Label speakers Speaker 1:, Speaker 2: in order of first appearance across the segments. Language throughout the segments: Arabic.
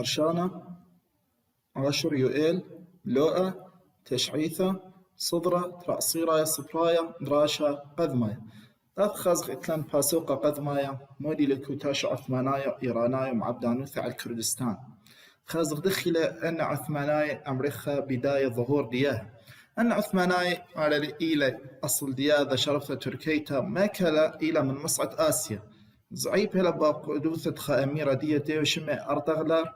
Speaker 1: مرشانة عاشر يوئيل لوءة تشعيثة صدرة ترأصيرة صبرايا دراشة قذمايا أفخز إتلان باسوقة قذمايا مودي لكوتاش عثمانايا إيرانايا معبدانوثة على الكردستان خازق دخل أن عثماناي أمريخا بداية ظهور دياه أن عثماناي على إلى أصل دياذا شرفة تركيتا ما كلا إلى من مصعد آسيا زعيب هلا بقدوثة خاميرة دية وشمع أرطغلر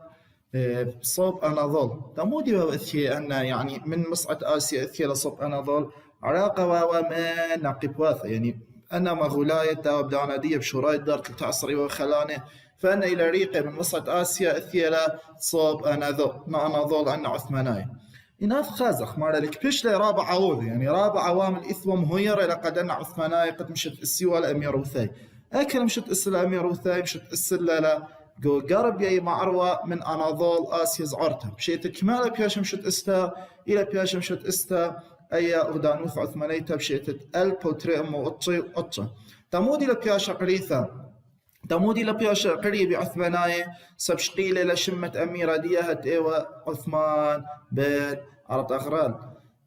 Speaker 1: صوب أناضول تمودي وأثي أن يعني من مصعد آسيا أثي لصوب أناضول عراقة وما نقب واثة يعني أنا مغولاية وبدانا دية بشوراي دار تعصري وخلانه فأنا إلى ريقة من مصعد آسيا أثي لصوب أناضول أن عثماناي إناف خازخ مارا لك بيش لي رابع عوض يعني رابع عوامل إثوى مهيرة لقد أن عثماناي قد مشت السيوة لأمير وثاي أكل مشت إسل أمير وثاي مشت إسل لا جو قرب يا معروة من أناضول آسيا زعرتها بشيت كمالة بياش مشت إستا إلى بياش مشت إستا أي أغدانوث عثمانيتا بشيت البوتري أمو أطشي تمودي لبياش قريثة تمودي لبياش قريب عثماناي سبشقيلة لشمة أميرة ديهت إيوة عثمان بن أرطغرل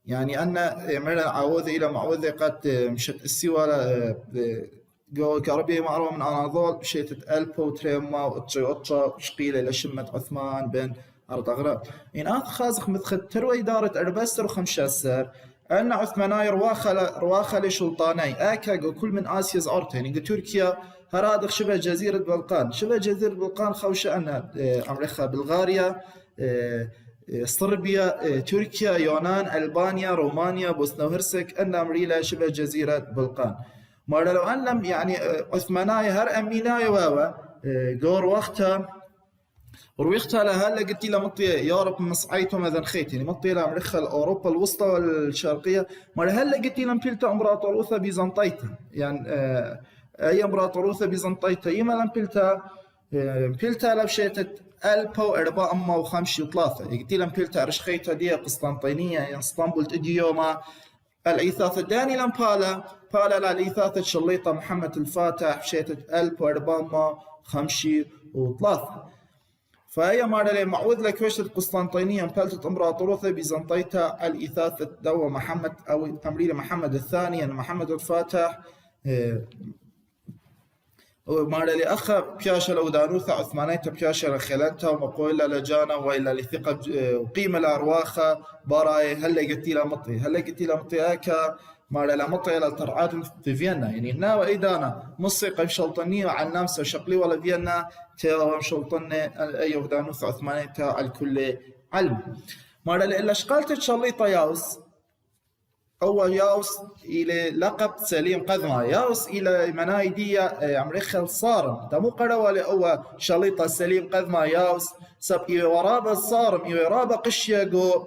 Speaker 1: يعني أن عملا عوذ إلى معوذ قد مشت السوى جو كربي معروة من أناضول بشيت ألبو تريما وأطشا شقيلة لشمة عثمان بن أرطغرل إن أخذ مثل تروي إدارة أربستر وخمشاسر أن عثماناي رواخة لشلطاني آكا كل من آسيا زعرت يعني تركيا هرادق شبه جزيرة بلقان شبه جزيرة بلقان خوشة أن أمريكا بلغاريا صربيا تركيا يونان ألبانيا رومانيا بوسنا وهرسك أن أمريلا شبه جزيرة بلقان مرة لو أن لم يعني عثماناي هر أميناي واوا دور وقتها ورويختها لها قلت لها مطية يوروب مصعيته ماذا خيت يعني مطية لأمريكا الأوروبا الوسطى والشرقية مرة هلا قلت لها مبيلتا أمبراطوروثا بيزنطيتا يعني أي أمبراطوروثا بيزنطيتا يما لمبيلتا مبيلتا لبشيتت ألبا وأربعة أما وخمشي وثلاثة قلت لها مبيلتا أرشخيتا دي قسطنطينية يعني اسطنبول تجي يوما الإيثاث الداني لمبالا للإيثاث شليطة محمد الفاتح بشيتت ألبا وأربعة أما خمشي وثلاثة فهي مرة معوذ لك وشت القسطنطينية مبالتة إمبراطوروثة بيزنطيتا الإيثاث الدوا محمد أو أمريل محمد الثاني يعني محمد الفاتح ومرة لأخا بياشا لو دانوثة عثمانيتا بياشا لخلانتا ومقويلا لجانا وإلا لثقة وقيمة لأرواخة براي هلا قلت لها مطي آكا مرة لمطي للترعات في فيينا يعني هنا وإيدانا موسيقى بشلطنية وعن نامسة وشقلي ولا فيينا تيرا وشلطنة أيوه دانوثة عثمانيتا على الكل علم مرة لإلا شقالت شليطة ياوس أول ياوس إلى لقب سليم قذمة ياوس إلى منايدية أمريكا الصارم تمو قروا لأول شليطة سليم قذمة ياوس سب إيورابا الصارم إيورابا قشية جو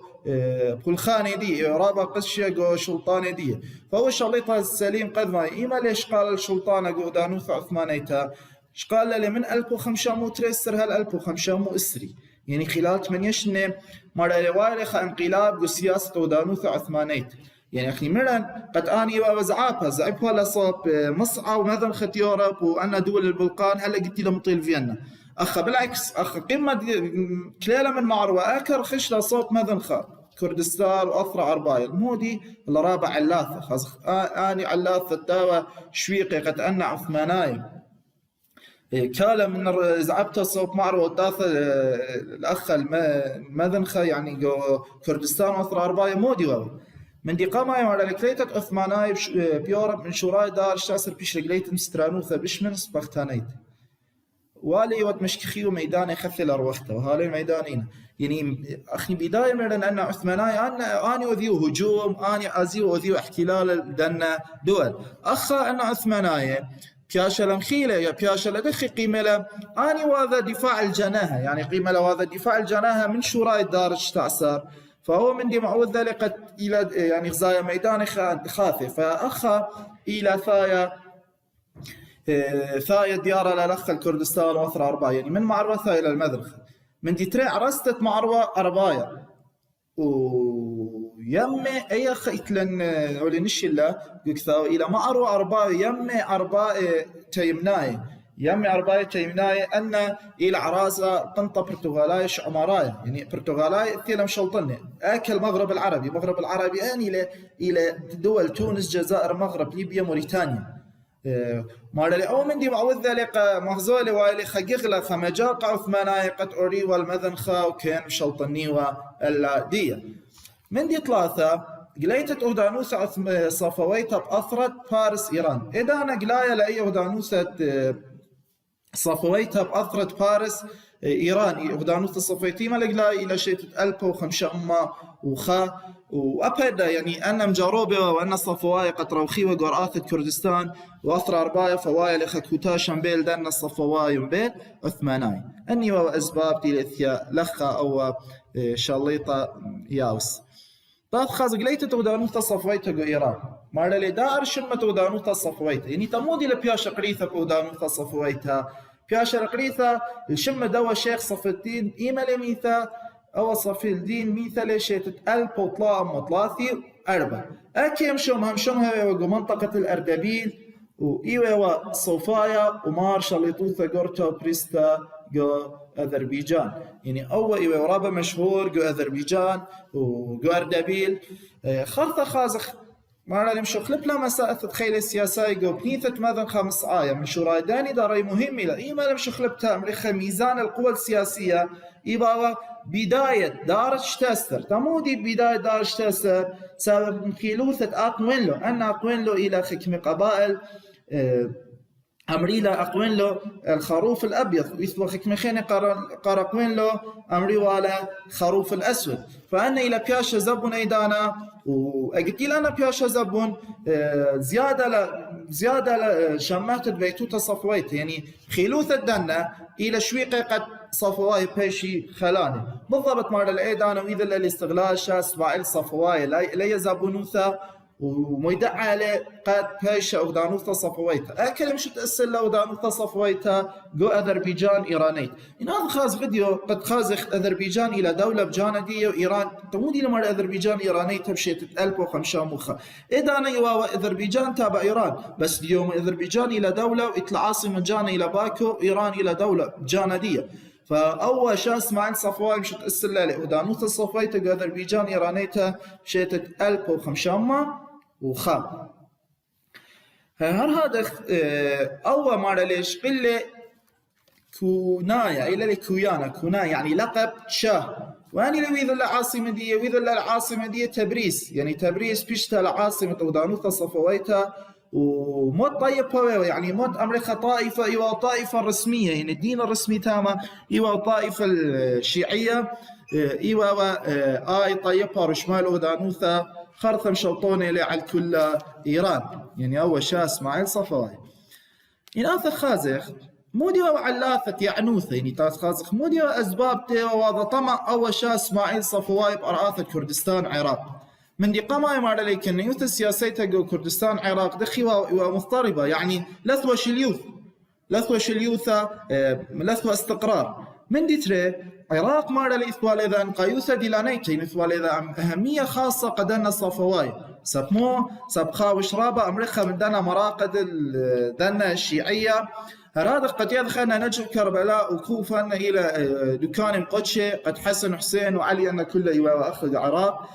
Speaker 1: بولخاني دي إيورابا قشية جو شلطاني دي فهو شليطة سليم قذمة إيما ليش قال الشلطانة جو دانوث عثمانيتا شقال لي من 1500 تريسر هال 1500 إسري يعني خلال 8 سنين مرة لوارخ انقلاب وسياسة ودانوث عثمانيتا يعني أخي مرن قد آني وزعابها زعبها لصوب مصعى ومذن خت يوروب وأنا دول البلقان هلا قلت له مطيل فيينا أخ بالعكس أخ قمة كليلة من معروة آكر خش لصوب مذن خا كردستان وأثرى عرباية المودي الرابع علاثة خاص آني علاثة الداوة شويقي قد أن عثماناي كالا من زعبتها صوب معروة والداثة الأخ المذن خا يعني كردستان وأثرى عرباية مودي وابو من دي قامة على لكليتة عثماناي بيورب من شوراي دار شاسر بيش لقليت مسترانوثة بشمنس بختانيت والي ود مشكخيو ميداني خثي لروخته وهالي ميدانين يعني أخي بداية من أن عثماناي أنا وذيو هجوم أنا أزيو وذيو احتلال دنا دول أخا أن عثماناي بياشا لمخيلة يا بياشا لدخي قيمة له أنا وهذا دفاع الجناها يعني قيمة له وهذا دفاع الجناها من شوراي دار اشتعسر فهو من دي معوذ ذلك إلى يعني غزايا ميدان خاثي فأخا إلى ثايا ديارة للأخ الكردستان وأثر أربعة يعني من معروة ثايا إلى المذرخة من دي تريع رستت معروة أربايا ويمي أي خيتلن ولنش الله يكثاو إلى معروة أربايا يمي أربايا تيمناي يمي أرباية يمناي أن إلى عرازة قنطة برتغالاي عمراية يعني برتغالاي تيلا مشلطنة أكل المغرب العربي أن إلى دول تونس جزائر مغرب ليبيا موريتانيا مارلي أو من دي معوذ ذلك مغزولي وايلي خجغلة خمجاق عثماناي قد أوري والمذنخة وكان مشلطني والدية من دي ثلاثة قليتت أودانوسة صفويتها بأثرت فارس إيران إذا أنا قلاية لأي أودانوسة صفويتها بأثرت فارس إيران أودانوسة صفويتي ما لقلاي إلى شيء ألبا وخمشة أمة وخا وأبدا يعني أنا مجاروبة وأنا صفواي قد روخي وقرآثة كردستان وأثر أربايا فوايا لخكوتا شمبيل دانا صفواي مبيل عثماناي أني وأسباب دي الإثياء لخا أو شاليطة ياوس طاف خازق ليت تودانوتا صفويتا جو إيران مارلي دار شمة تودانوتا صفويتا يعني تمودي لبياشا قريثة تودانوتا صفويتا بياشا قريثة الشمة دوا شيخ صف الدين إيمالي ميثا أو صفي الدين ميثا ليشيت ألب وطلاء مطلاثي أربع أكي همشمها وقو منطقة الأردبيل وإيوه صوفايا ومار شاليطوثا قرطة بريستا جو أذربيجان يعني أول إيوه رابع مشهور جو أذربيجان وجو أردبيل خرطة خازخ معنا نمشو خلب لا مساء تتخيل السياسة جو بنيثة ماذا 5 آية من شرايداني داري مهم لا إيما نمشو خلبتها أمريكا ميزان القوى السياسية إيبا بداية دارش تستر تمودي بداية دارش تستر سبب مخيلوثة أقوين له أن أقوين له إلى خكم قبائل أمريلا أقوين له الخروف الأبيض ويثبو خكمخين قارقوين له أمري ولا خروف الأسود فأنا إلى بياشا زبون أيدانا وأقتيل أنا بياشا زبون زيادة شماتت بيتوتا صفويت يعني خيلوثة دنا إلى شويقة قد صفواي بيشي خلاني بالضبط مار الأيدانا وإذا الاستغلال شاس بعيل صفواي لا يزابونوثا وميدعى عليه قد بيشا أودانوثا صفويتا أكل مش تأسل أودانوثا صفويتا جو أذربيجان إيرانيت إن هذا خاز فيديو قد خازخ أذربيجان إلى دولة بجاندية وإيران تمودي لما أذربيجان إيرانيت بشيت 1500 مخا إذا أنا يوا أذربيجان تابع إيران بس اليوم أذربيجان إلى دولة وإطلع عاصمة جانا إلى باكو إيران إلى دولة جاندية فأول شاس مع صفواي مشت السلالة أودانوثا صفويتا جو أذربيجان إيرانيتا شيت 1500 وخا هذا أول مرة ليش قلة كونايا إلى كونا يعني لقب شاه وأنا لو إذا العاصمة دي وإذا العاصمة دي تبريز يعني تبريز بيشتها العاصمة أودانوثا صفويتا وموت طيب يعني موت أمريكا طائفة إيوا طائفة رسمية يعني الدين الرسمي تاما إيوا طائفة الشيعية إيوا طيبها رشمال أودانوثا خرثم شوطوني لي على كل إيران يعني أول شاء إسماعيل صفواي إن أثر خازخ مودي وعلاثة يعنوثة يعني تاس خازخ مودي وأسباب تي وهذا طمع أول شاء إسماعيل صفواي بأرآثة كردستان عراق من دي قماي مع ذلك أن يوث السياسية جو كردستان عراق دخي ومضطربة يعني لثوة شليوثة لثوة استقرار من دي تري عراق مارا لإثوال إذا قايوسة ديلانيتين إثوال إذا أهمية خاصة قدنا صفواي سبمو سبخا وشرابة أمريكا من دنا مراقد دنا الشيعية هذا قد يدخلنا نجم كربلاء وكوفا إلى دكان قدشة قد حسن حسين وعلي أن كل يوأخذ العراق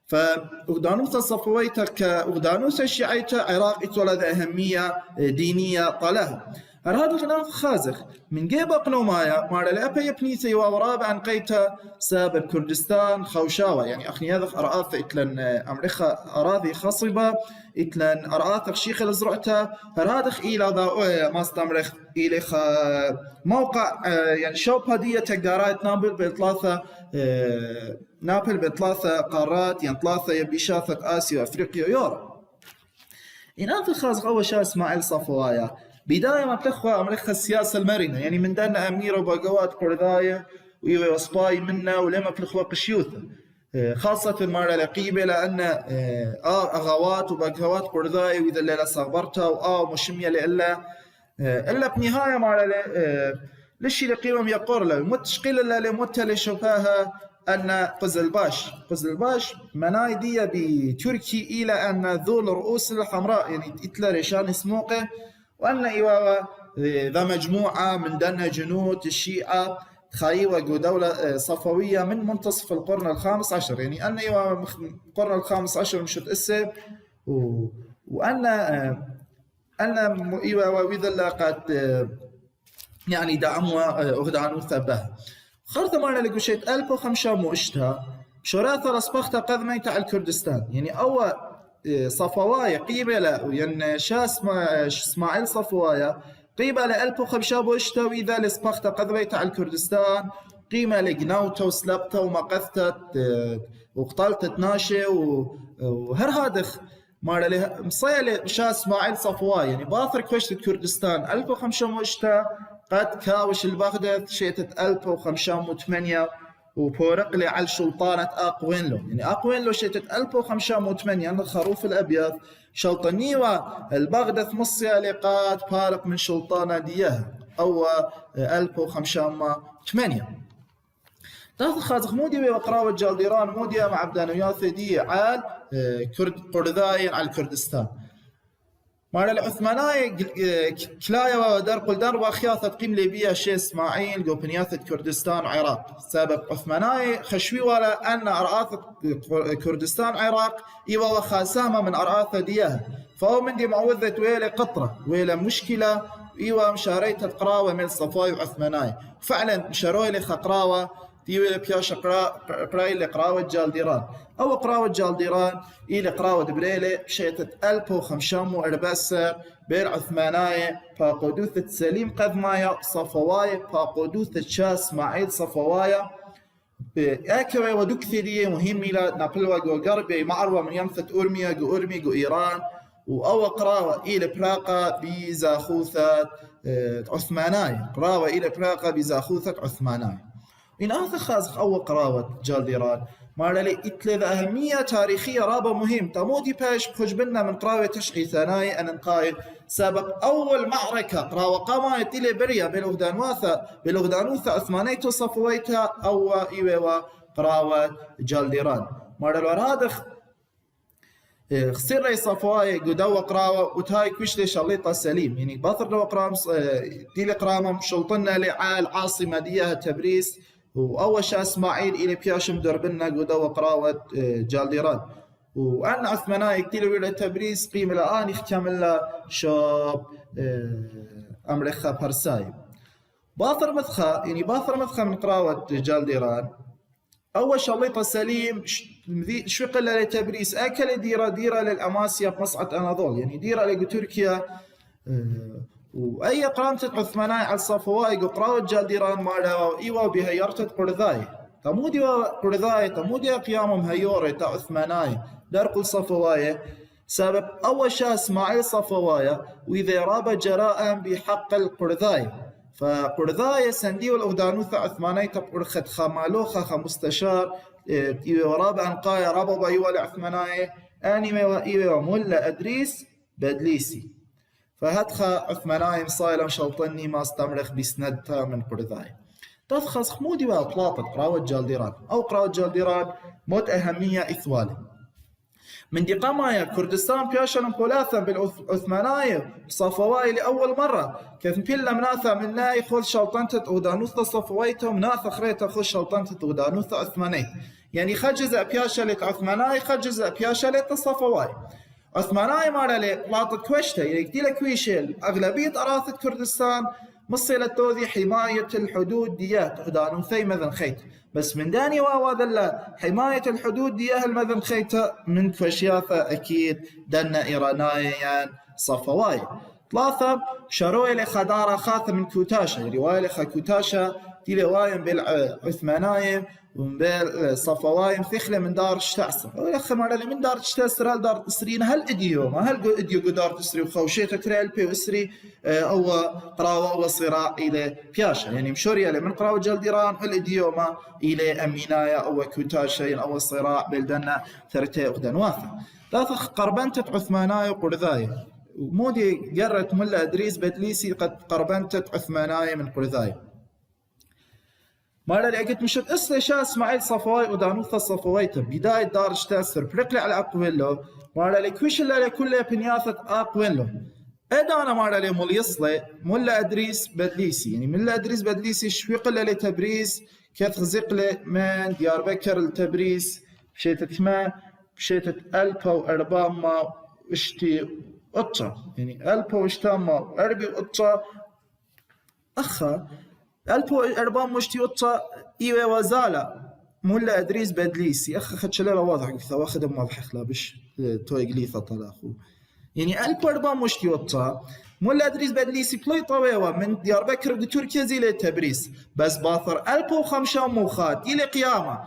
Speaker 1: فأودانوثا صفويتا كأودانوثا الشيعية عراق إثوال أهمية دينية طالها هذا خلاف خازخ من جيب قنومايا مع الأبا يبنيثي ورابعا قيتا سبب كردستان خوشاوة يعني أخني هذا أرآث إتلن أمريكا أراضي خصبة إتلن أرآث شيخ الزرعتا هذا إلى ذا ما استمرخ إلى موقع يعني شوب هدية تقدارات نابل بثلاثة قارات يعني 3 يبيشاثة آسيا وأفريقيا ويوروب إن هذا خازخ أول شيء إسماعيل صفوايا بداية ما بتخوى أمريكا السياسة المرنة يعني من دانا أميرة وباقوات قرداية وصباي منا ولما بتخوى قشيوثة خاصة المرة لقيبة لأن أغوات وباقوات قرداية وإذا الليلة صغبرتها ومشمية إلا بنهاية مرة لشي لقيمة يقور له متشقيل الله لمتها لشفاها أن قزلباش منايدية بتركي إلى أن ذول رؤوس الحمراء يعني إتلا ريشان اسموقه وأن إيوا ذا مجموعة من دنا جنود الشيعة خايوة دولة صفوية من منتصف القرن الخامس عشر، يعني أن القرن الخامس عشر مشت إسه وأن وإذا قد يعني دعموا أغدانوثا به خرطة مانا لقوشيت ألبو خمشة مؤشتها شراثة رسبختها قذ ميتة الكردستان، يعني أول صفوايا قيبلة يعني اسماعيل صفوايا قيبلة ألبو خمشة مؤشتها وإذا لسبختها قذ ميتة الكردستان قيمة لقناوته وسلبته ومقثته وقتلت ناشي وهر هادخ مالا له مصيلة شا اسماعيل صفوايا يعني باثر كوشت كردستان ألبو خمشة مؤشتها قد كاوش البغداد شيتت 1508 وبورق لي على سلطانة أقوينلو، يعني أقوينلو شيتت 1508 أنا الخروف الأبيض شلطنيوا البغداد مصيا لقات بارق من سلطانة ديها أو 1508 تاخذ خازخ مودي وقراوة جالديران مودي مع عبدانوياث دي عال قرداين على الكردستان مال العثماناي كلايا ودرقل دربا خياثة قيم ليبيا شي اسماعيل قوبنياثة كردستان عراق سبب عثماناي خشوي ولا أن أرآثة كردستان عراق إيوا وخاسامة من أرآثة ديها فهو من دي معوذة ويلة قطرة ويلة مشكلة إيوا مشاريتة قراوة من صفاي وعثماناي فعلا مشاروي لي خقراوة ديوي بياش قراي لقراوة جالديران أو قراوة جالديران إلى قراوة دبريلة بشيتة 1514 بير عثماناي فاقودوثة سليم قدمايا صفواي فاقودوثة شاس معيد صفوايا بأكوي ودكثرية مهمة نقلوا جو غربي معروة من يمثة أورميا جو أورمي جو إيران وأو قراوة إلى براقة بزاخوثة عثماناي قراوة إلى براقة بزاخوثة عثماناي إن هذا خازق أول قراوة جالديران مالا لي إتلذ أهمية تاريخية رابة مهم تمودي باش بخجبنا من قراوة تشقي ثاناي أن نقايل سابق أول معركة قراوة قاما يتلي بريا بلغدانوثة عثمانيتو صفويتها أو إيوة قراوة جالديران مالا الورادخ خسر ري صفواي قدوا قراوة وتاي كوشلي شليطة سليم يعني باثر دو قرام ديلي قرامم شلطنا لعال عاصمة ديها تبريز وأول شيء اسماعيل إلى بياشم دربنا قدوا قراوة جالديران وأن عثماناي كتير ويلا تبريز قيمة الآن يختمل شاب أمريكا برساي باثر مدخة من قراوة جالديران أول شليطة سليم شو قلة لتبريز أكل ديرة للأماسيا بمصعد أناضول يعني ديرة لتركيا وأي قرامة عثماناي على الصفواي قراوة جالديران مالا إيوا بهيرتة قرذاي تمودي قرذاي تمودي قيامهم هيوري تا عثماناي درقل صفواي سبب أول شيء اسماعيل صفواي وإذا راب جراء بحق القرذاي فقرذاي سنديو الأغدانوثة عثماناي تبقرخت خمالوخة خمستشار وراب أنقايا رابا إيوا لعثماناي آنيمي وإيوا ملا أدريس بدليسي فهدخى عثماناي مصايلة شلطني ما استمرخ بسندتها من قرذاي تدخص خمودي وأطلاطة قراوة جالديران أو قراوة جالديران موت أهمية إثوالي من دقامايا كردستان بياشن بولاثا بالعثماناي صفواي لأول مرة كيف بيلا مناثا من ناي خذ شلطنتة أغدانوثة صفويته مناثا خريته خذ شلطنتة أغدانوثة عثماني يعني خجز بياشلة عثماناي خجز بياشلة صفواي عثماناي مالا لي لاطت كوشته يعني كتيلا كويشيل أغلبية أراثة كردستان مصيلة توذي حماية الحدود ديات أغدانوثي مذن خيت بس من داني واواذلا حماية الحدود دياه المذن خيته من كوشياثة أكيد دنا إيرانايان صفواي ثلاثة شروي لخدارة خاثة من كوتاشا رواية لخا كوتاشا دي رواية بالعثماناي وبال صفواي مثخلة من دار شتعسر ولخ مرة من دار شتعسر هل دار تسرين هل إديو قدار تسري وخوشيتة تريل بي وسري أو قراوة أو صراع إلى بياشا يعني مشوريا من قراوة جالديران الإديوما إلى أمينايا أو كوتاشا أو صراع بلدنا ثرتي أغدانواثا ثلاثة قربنتة عثماناي وقرذاي ومودي قرت ملا أدريس بدليسي قد قربنتة عثماناي من قرذاي مالا لقيت مشت أصلي شا اسماعيل صفواي ودانوثة صفويته بداية دار شتاسر برقلي على أقويلو مالا لكوش اللي كله بنياثة أقويلو ادانا مارا مول يصلي ملا ادريس بدليسي، يعني ملا ادريس بدليسي شويق لي تبريز كث زقلة من ديار بكر لتبريز بشيتة ما بشيتة ألبا وأرباما اشتي قطة، يعني ألبا واشتاما وأربي قطة أخا ألبا وأرباما اشتي قطة إيوه وزالة ملا أدريس بدليسي أخا خد شلالة واضح كثا واخد واضح خلابش توي قليثة طلاخو، يعني ألبا وأرباما اشتي قطة ملا أدريس بدليسي بلاي طويوة من ديار بكر بتركيا زي تبريز بس باثر ألبا وخمشة موخات إلى قيامة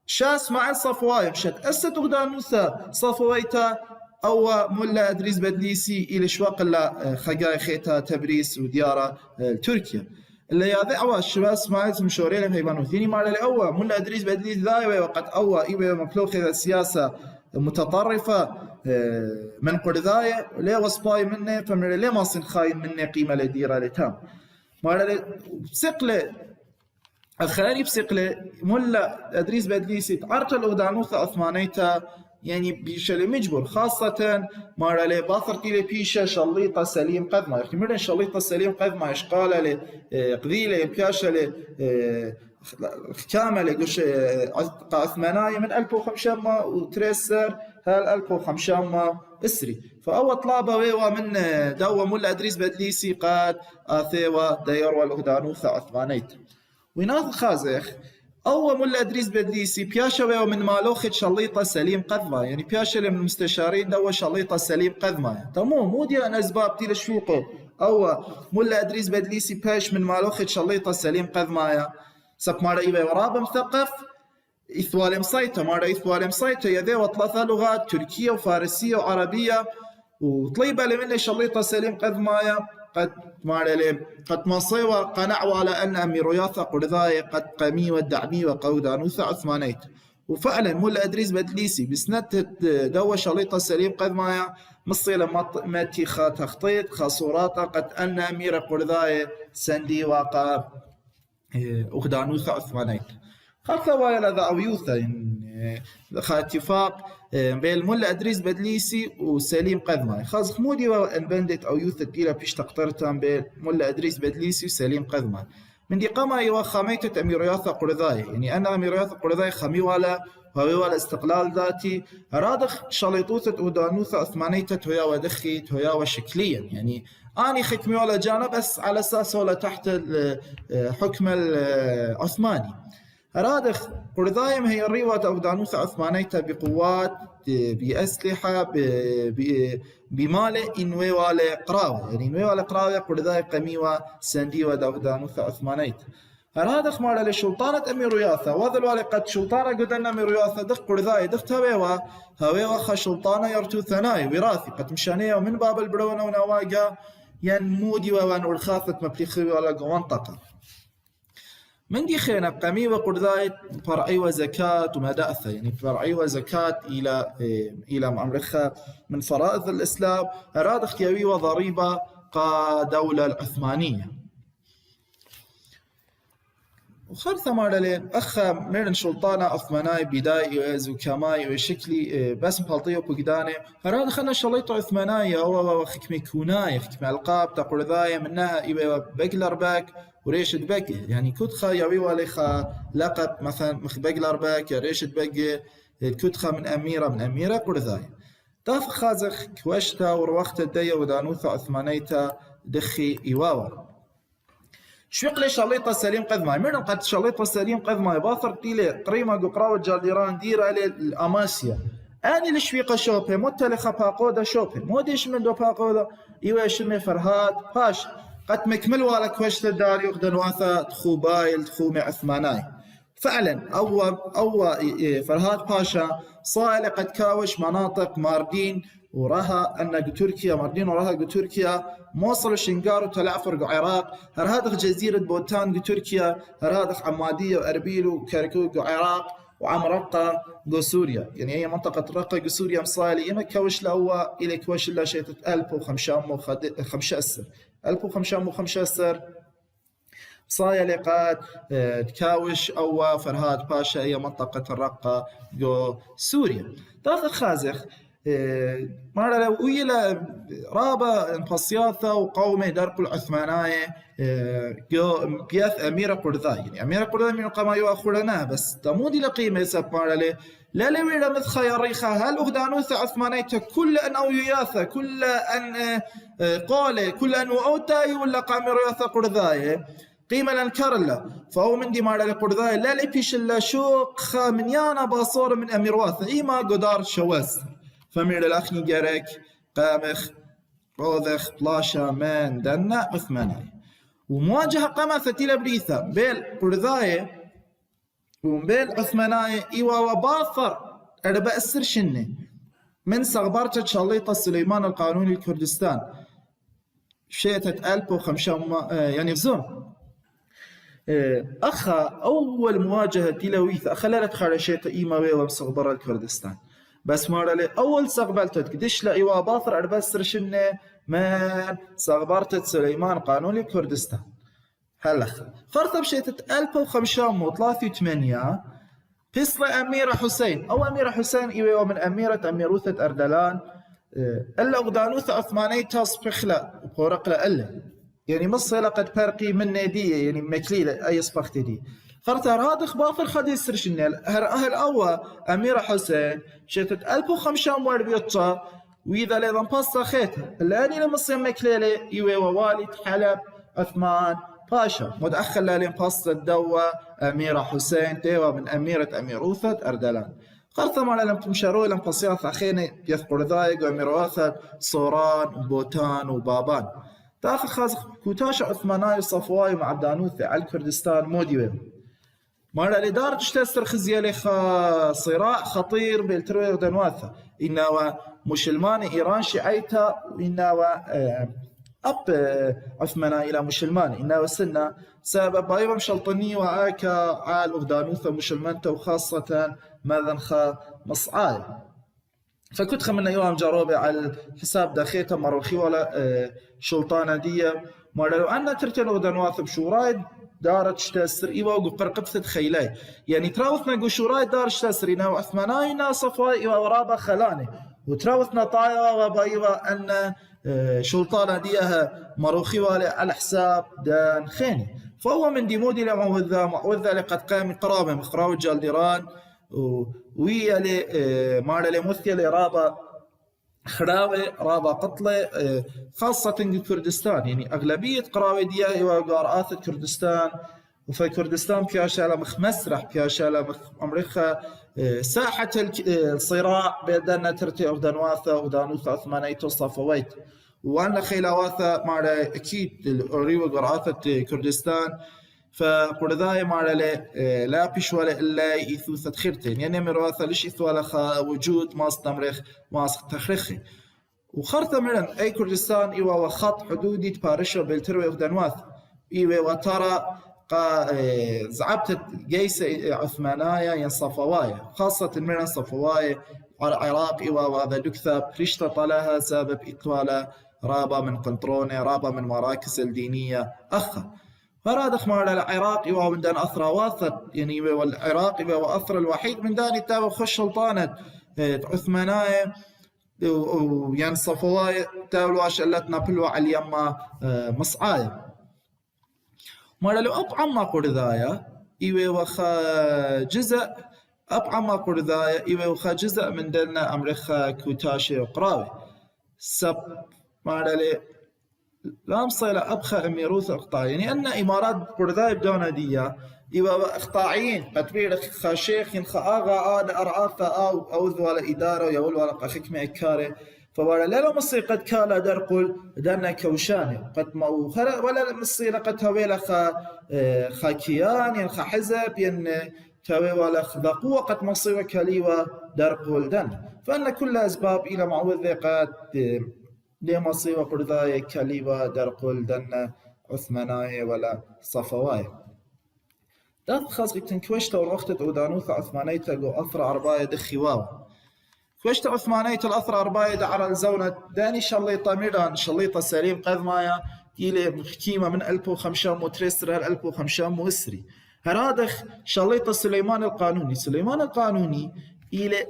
Speaker 1: شاس مع صفواي مشت أست غدانوثا صفويتا أو ملا أدريس بدليسي إلى شواق لا خجاي خيتا تبريز وديارة تركيا اللي يضعوا الشباس مع مشورين هيبانو ثاني مع الأول ملا أدريس بدليس ذاي وقد أول إيوه مفلوخ السياسة متطرفة من قرذاية ليه وصباي منه فمن ليه ما صن خاين منه قيمة لديرة لتام مع بسقلة الخياري بسقلة ملا أدريس بدليسي تعرت الأودانوثة عثمانيتا يعني بشلي مجبور خاصة مارا لي باثر تيلي بيشا شليطة سليم قدما يخمرن شليطة سليم قدما إشقالة لي قذيلة بياشا لي كاملة قش عثمانية من 1500 وتريسر هال 1500 اسري فأول طلابة ويوا من دوا ملا أدريس بدليسي قاد آثيوا ديروا الأودانوثة عثمانيتا ويناظ خازخ أول ملا أدريس بدليسي بياشا ومن مالوخة شليطة سليم قذمة يعني بياشا من المستشارين دوا شليطة سليم قذمة تمام مو دي أنا أسباب تيل شوقه أول ملا أدريس بدليسي بياش من مالوخة شليطة سليم قذمة سب مارا إيبا وراب مثقف إثوال مصيته مارا إثوال مصيته يذي وثلاثة لغات تركية وفارسية وعربية وطليبة لمن شليطة سليم قذمة قد مارلي قد مصيوة قنعوا على أن أميروياثا قرذاية قد قمي والدعمي وقودانوثا عثمانيت وفعلا ملا أدريس بدليسي بسنة دوا شليطة سليم قد مايا مصيلة ماتيخا تخطيط خاصوراتا قد أن أمير قرذاية سندي واقع أخدانوثا عثمانيت خاصة ويلا ذا أويوثا خا اتفاق بين ملا أدريس بدليسي وسليم قذماي خاص مودي والبندت أويوثا تقيلة بيش تقطرتان بين ملا أدريس بدليسي وسليم قذماي من دي قما يوا خاميتة أميروياثا قرذاي يعني أنا أميروياثا قرذاي خمي ولا ولا استقلال ذاتي رادخ شليطوثة ودانوثة عثمانية تويا ودخي تويا وشكليا يعني أنا ختمي ولا جانا بس على أساس ولا تحت الحكم العثماني رادخ قرذايم هي الريوة أودانوثة عثمانية بقوات بأسلحة بمال إنوي والي قراوة يعني إنوي والي قراوة قرذاي قميوة سنديوة أودانوثة عثمانية رادخ مالا لشلطانة أميروياثا وذل والي قد شلطانة قدنا أميروياثا دخ قرذاي دخ هاويوا خا شلطانة يرتو ثناي وراثي قد مشانية ومن باب البرونة ونواقع ينمودي وان والخاثة مبليخي ولا منطقة من دي خينا قمي وقرذاي فرعي وزكاة ومداثة يعني فرعي وزكاة إلى معمرخة من فرائض الإسلام أراد اختياري وضريبة كدولة العثمانية وخرث مارلين أخا مرن شلطانة عثمانية بداية زوكاماي وشكلي بس مخلطية وبقدانة أراد خلنا شليطة عثمانية وخكمي كوناي خكمي ألقاب تقرذاي منها إيبا بقلر باك وريشد باك يعني كود خا يوي وليخا لقب مثلا مخ بقلر باك ريشد باك كود خا من أميرة قرذاي تاف خازخ كوشتا وروخت الدية ودانوثة عثمانية دخي إيواوا شوق لي شليطة سليم قذماي مرن قد شليطة سليم قذماي باثر تيلي قريمة قراوة جالديران ديرة للأماسيا أني لشويقة شوبي متلخة باقودة شوبي موديش من دو باقودة إيوه شمي فرهاد باش قد مكمل والا كوشت الداري وخدن واثا تخو بايل تخو مع عثماناي فعلا أول فرهاد باشا صايل قد كاوش مناطق ماردين وراها أن تركيا ماردين وراها تركيا موصل شنقار وتلعفر العراق هرهادخ جزيرة بوتان تركيا هرهادخ عمادية وأربيل وكركوك العراق وعمرقة سوريا يعني هي منطقة رقة سوريا مصالي إما كوش لأوا إلى كوش لا شيء 1515 صايا لقات تكاوش أو فرهاد باشا هي منطقة الرقة جو سوريا داخل خازخ مرة لو إلى رابا انفصياثة وقومي درق العثمانية بياث أميرة قرذاي يعني أميرة قرذاي من قما يؤخرنا بس تمودي لقيمة سب مرة له لا لويلا مث خياريخا هل أخدانوث عثمانيته كل أن أو ياثة كل أن قال كل أن وأوتاي ولا قامر ياثة قرذاي قيمة لنكرلا فهو من دي مارا لقرذاي لا لبيش إلا شوق خامنيانا باصور من أمير واثة إيما قدار شواز فمير الأخني جارك قامخ روذخ بلاشا من دنا عثماني ومواجهة قامت ثتيلة بريثة بيل قرذاي وبيل عثماني إيوا وباثر أربع السر شنة من صغبارة شليطة سليمان القانوني الكردستان شيتت 1500 يعني بزوم أخا أول مواجهة تلويث أخلالت خارشيت إيماوي ومصغبرة الكردستان بس مرة لي أول صغبالتت قديش لأيوا باثر أربع السر شنة من صغبارة سليمان قانوني الكردستان هلخ خرطة بشيتت 1583 فصل أميرة حسين أو أميرة حسين إيوه من أميرة أميروثة أردلان إلا أغدانوثة عثمانية تصبخلا وبورقلا إلا يعني مصر قد فرقي من نادية يعني مكليلة أي صبختي دي خرطة رادخ باطل خدي السرشنال أهل أول أميرة حسين شيتت 1540 وإذا لذا مبصة خيتها الآن لمصر مكليلة إيوه ووالد حلب عثمان باشا متأخر لالين فصل الدوة أميرة حسين تيوى من أميرة أميروثة أردلان قرثة ما لم تمشروا لم فصياث أخيني يذكر ذايق وأميروثة صوران وبوتان وبابان تأخذ خازق كوتاش عثماناي صفواي مع دانوثة على الكردستان موديوه مرة الإدارة تشتسر خزيالي صراع خطير بالتروي ودنواثة إنه مسلمان إيران شيعيتها وإنه عثماني إلى مسلمان إنه سنة سبب أيضا مشلطني وآكا عال أغدانوثة مسلمانته وخاصة ماذن خا مصعاي فكنت خمنا يوم جاروبة على الحساب داخيته مروخي ولا شلطانة دي مرة لو أنا ترتين أغدانوثة بشورايد دارت شتاسر إيوا وقرقبثة خيلاي يعني تراوثنا قشورايد دار شتاسر إنه عثماني ناصفواي إيوا ورابا خلاني وتراوثنا طايوة وبايوة أن شلطانة ديها مروخي والي على حساب دان خيني فهو من دي مودي معوذة لقد قام قرابة مخراو جالديران ويا لي مارا لي مثل رابا خراوي رابا قتلة خاصة كردستان يعني أغلبية قراوي ديها وقارآثة كردستان وفي كردستان بياشا مخ مسرح بياشا مخ أمريكا ساحة الصراع بين ترتي أغدانواثة ودانوثة عثمانية صفويت وأنا خيلاواثة مع أكيد الأوريو قرآثة كردستان فقرداي مع لا بيش ولا إلا يثوثة خيرتين يعني مرواثة ليش يثوالخا وجود ماس تمرخ ماس تخرخي وخرطة من أي كردستان إيوا وخط حدودي تبارشة بالتروي أغدانواثة إيوا وترى زعبت جيسة عثمانية ين صفواية خاصة من صفواية العراق وهذا دكثة بريشتا طلها سبب إطوالة رابا من قنطرونة رابا من مراكز الدينية أخا فرادخ مع العراق ومن دان أثر واثر يعني والعراق وأثر الوحيد من دان يتابع خش سلطانة عثمانية وين صفواية تاولوا أشلتنا بلوى على اليما مصعاية مرة لو أبعما قردايا إيوه وخا جزء أبعما قردايا إيوه وخا جزء من دلنا أمريكا كوتاشي وقراوي سب مرة لي لام صيلة أبخى أميروث إقطاعي يعني أن إمارات قردايا بدون دية إيوه إقطاعيين قتبير خاشيخ ينخا آغا آد أرعاثة أو ذو ولا إدارة يقول ولا قخكمة إكاري فولا لا مصير قد كالا درقل دانا كوشاني قد ما ولا مصير قد هويلا خاكيان ين حزب ين تاوي ولا ذقوة قد مصير كليوة درقل دانا فأن كل أسباب إلى معوذ قد لمصير قرذاي كليوة درقل دانا عثماناي ولا صفواي دات خاص تنكوشتا والوقت أودانوث عثمانية تلقوا أثر أرباية دخيواوا كوشت عثمانية الأثر أرباية دعر الزونة داني شليطة ميران شليطة سليم قذ مايا إلى محكيمة من 1500 مترسرة 1500 مؤسري هرادخ شليطة سليمان القانوني إلى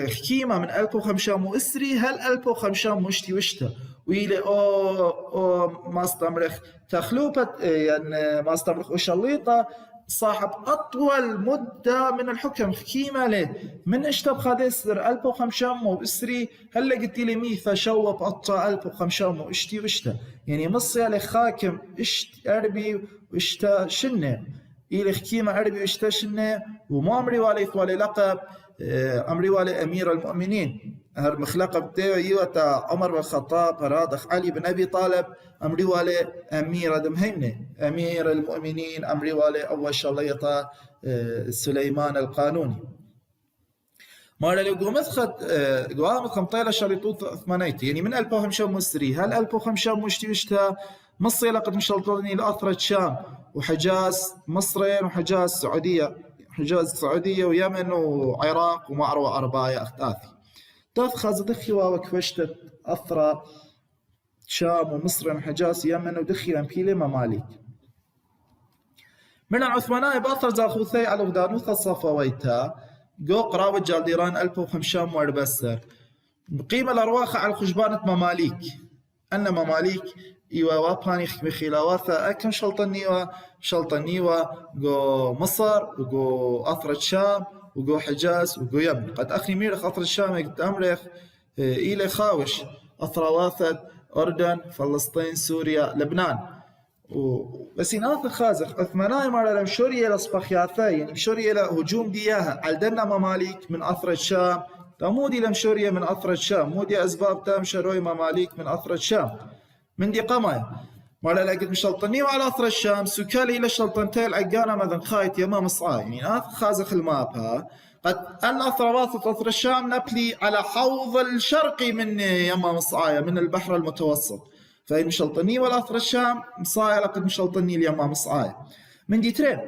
Speaker 1: خكيمة من ألبو خمشام وإسري هل ألبو خمشام مشتي وشتا وإلى أو ما استمرخ تخلوبة يعني ما استمرخ وشليطة صاحب أطول مدة من الحكم خكيمة له من اشتب خادسر ألبو خمشام وإسري هل قلت لي ميثا شوب أطا ألبو خمشام وإشتي وشتا يعني مصي على خاكم إشت أربي وإشتا شنة إلى خكيمة أربي وإشتا شنة وما أمري والي ثوالي لقب أمري والي أمير المؤمنين هالمخلقة بتاعي يوتا عمر بن الخطاب رادخ علي بن أبي طالب أمري والي أمير دمهمنة أمير المؤمنين أمري والي أول شليطة سليمان القانوني مارا لو قومت خمطيلة شريطوط ثمانيتي يعني من ألبو خمشام مصري هل ألبو خمشام مشتي وشتا مصري لقد مشلطني لأثرة شام وحجاز مصرين وحجاز سعودية حجاز السعودية ويمن وعراق ومعروة أرباية أختاثي طاف خاز دخي وكفشتت أثرة شام ومصر وحجاز يمن ودخي لمبيلي مماليك من العثماناء بأثر زاخوثي على غدانوثة صفويتا جو قراوة جالديران ألبو خمشام واربسر بقيمة الأرواح على خجبانة مماليك أن مماليك إيوا واباني بخلاواتها أكم شلطنيوا جو مصر وجو أثرة شام وجو حجاز وجو يمن قد أخي ميرخ أثرة الشام قد أمرخ إلى خاوش أثرواتد أردن فلسطين سوريا لبنان بس يناث خازق عثماناي مرة لم شورية لصباخياثا يعني شورية لهجوم دياها علدنا مماليك من أثرة الشام تمودي لم شورية من أثرة الشام مودي أسباب تام شروي مماليك من أثرة الشام من دي قمايا مرة لقد مشلطني وعلى أثر الشام سكالي إلى شلطنتين عقانا مذن خايت يمام صعاي يعني ناث خازق المابها قد أن أثروات أثر الشام نبلي على حوض الشرقي من يمام صعايا من البحر المتوسط فإن مشلطني ولا أثر الشام مصايا لقد مشلطني اليمام صعايا من دي ترين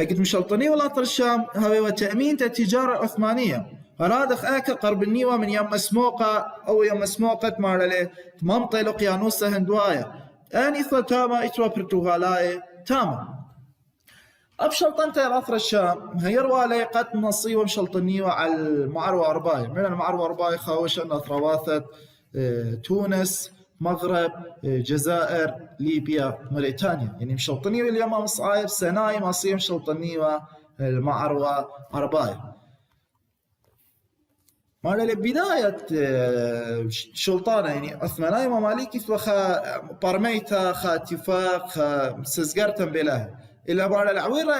Speaker 1: لقد مشلطني ولا أثر الشام هو تأمين التجارة العثمانية هرادخ آكا قرب النيوة من يم مسموقة أو يم مسموقة مارلي تمامطي لقيانوسة هندوايا آنيثة تاما إتوا برتغالاي تاما أبشلطنت الأثر الشام هيروا لي قد نصي ومشلطنيوة على المعروة أرباي من المعروة أرباي خاوش أن أثرواثة تونس مغرب جزائر ليبيا موريتانيا يعني مشلطنيوة اليمام صعايب سناي مصي مشلطنيوة المعروة أرباي مالا بداية شلطانة يعني عثماناي مماليك وخا بارميتا خا اتفاق خا سزقرتن بلاها إلا بعد العويرة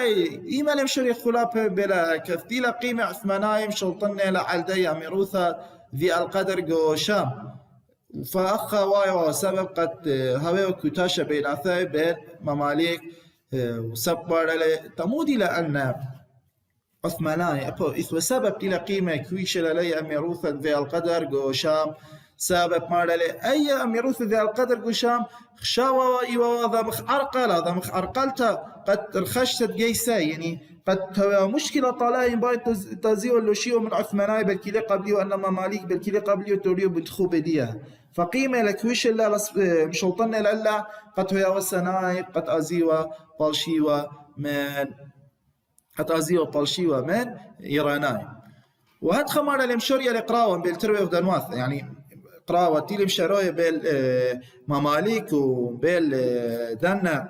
Speaker 1: إيما لمشري خلاب بلاها كفتيلة قيمة عثماناي مشلطنة لعلدي أميروثا ذي القدر جو شام فأخا وايو سبب قد هاويو كتاشة بيناثاي بين مماليك وسبب تمودي لأن عثماناي أبو إثو سبب تلا قيمة كويش للي أميروثا ذي القدر جو شام سبب مار لي أي أميروثا ذي القدر جو شام خشاوة إيوا ذا مخ عرقل هذا مخ عرقلتا قد الخشت جيساي يعني قد مشكلة طالعين باي تزيو اللوشيو من عثماناي بالكلي قبليو أن مماليك بالكلي قبليو توريو بدخو بديها فقيمة لكويش اللي مشلطن لألا قد هيا وسناي قد أزيوا بالشيوا من أزيوا بالشيوا من إيراناي وهاد خمارة لمشوريا لقراوة بالتروي ودنواث يعني قراوة تيلي مشاروية بالمماليك وبالدنا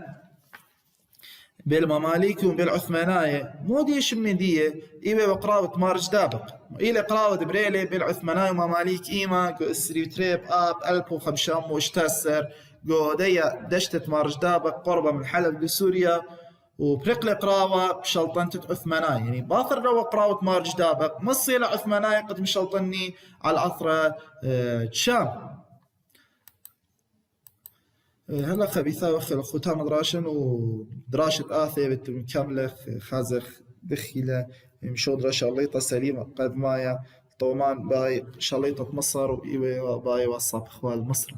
Speaker 1: بالمماليك وبالعثماناية مو ديش من ديه إيوه بقراوة مارج دابق إلى قراوة بريلي بالعثماناية ومماليك إيما جو إسري تريب آب ألبو خمشام واشتاسر جو ديا دشتت مارج دابق قربة من حلب لسوريا وبرقل قراوة بشلطنة عثماناية يعني باثر لو قراوة مارج دابق مصي لعثماناية قد مشلطني على الأثرة شام هلا خبيثة وخل ختام دراشن ودراشة آثية بتمكملة خازخ دخيلة مشو دراشة الليطة سليمة قد مايا طومان باي شليطة مصر وإيوه باي وصاب إخوال مصر